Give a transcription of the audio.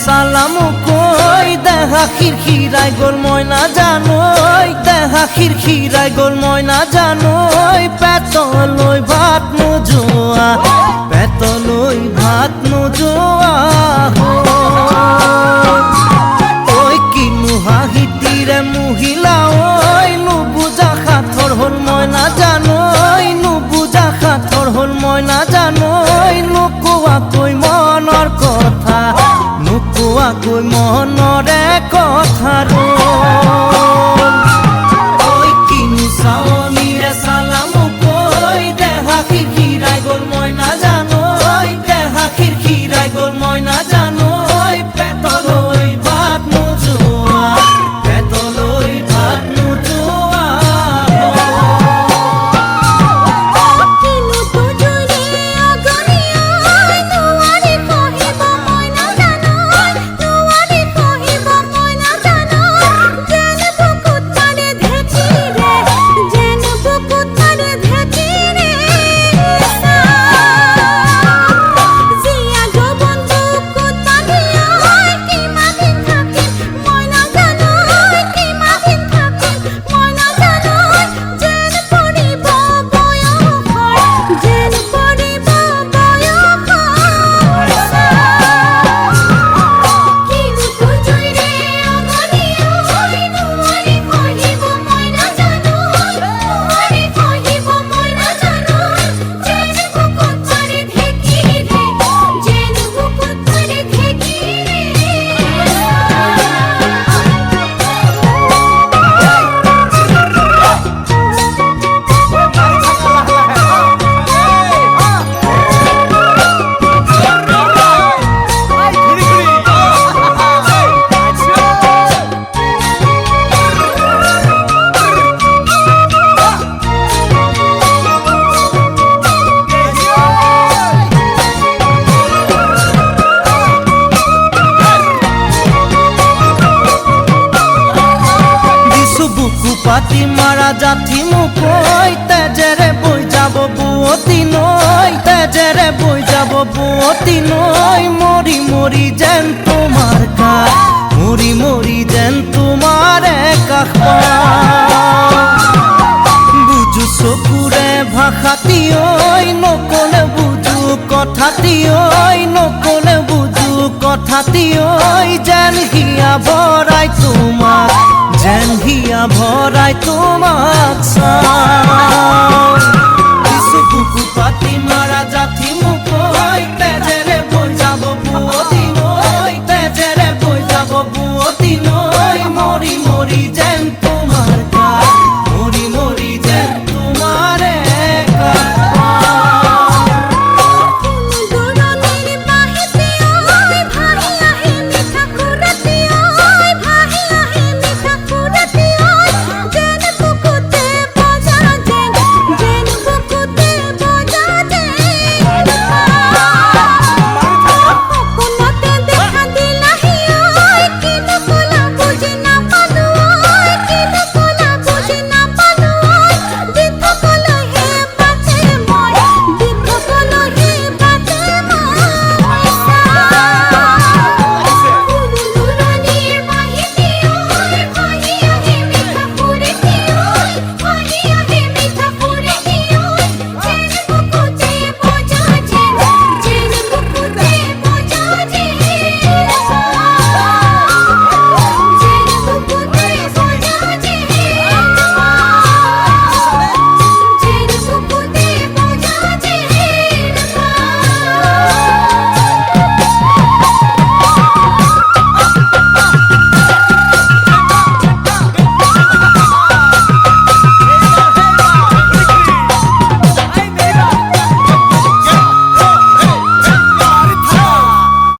সালাম কই দেখা খিরখিরাই গোল ময়না জানোই দেখা খিরখিরাই গোল ময়না জানোই পেতলই ভাত নোজোয়া পেতলই ভাত নোজোয়া ওই কিনু হাহিতিরে মহিলা ওই নুবুজা খাথর হল ময়না জানোই নুবুজা খাথর হল ময়না জানোই নুকুয়া কই মনৰ কথা নুকুয়া কই মনরে কথা ওই কিনু সাওনিরে সালাম কই দেহা খিরখিরাই গোল ময়না জানোই দেহা খিরখিরাই গোল ময়না জানোই পেতলই ভাত নোজোয়া পেতলই ভাত নোজোয়া পাতি মারা জাতি মুকই তেজেরে বই যাব বুয়তি নই তেজেরে বই যাব বুয়তি নই মরি মরি যেন তোমার কাজ মরি মরি যেন তোমার কাষ বুঝু চকুরে ভাষাতি ঐ নকলে বুঝু কথাতি ঐ নকলে বুঝু কথাতি ঐ যেন হিয়া ভৰাই তোমাক যেন হিয়া ভৰাই তোমাক চাওঁ কিছু বুকু পাতি মাৰা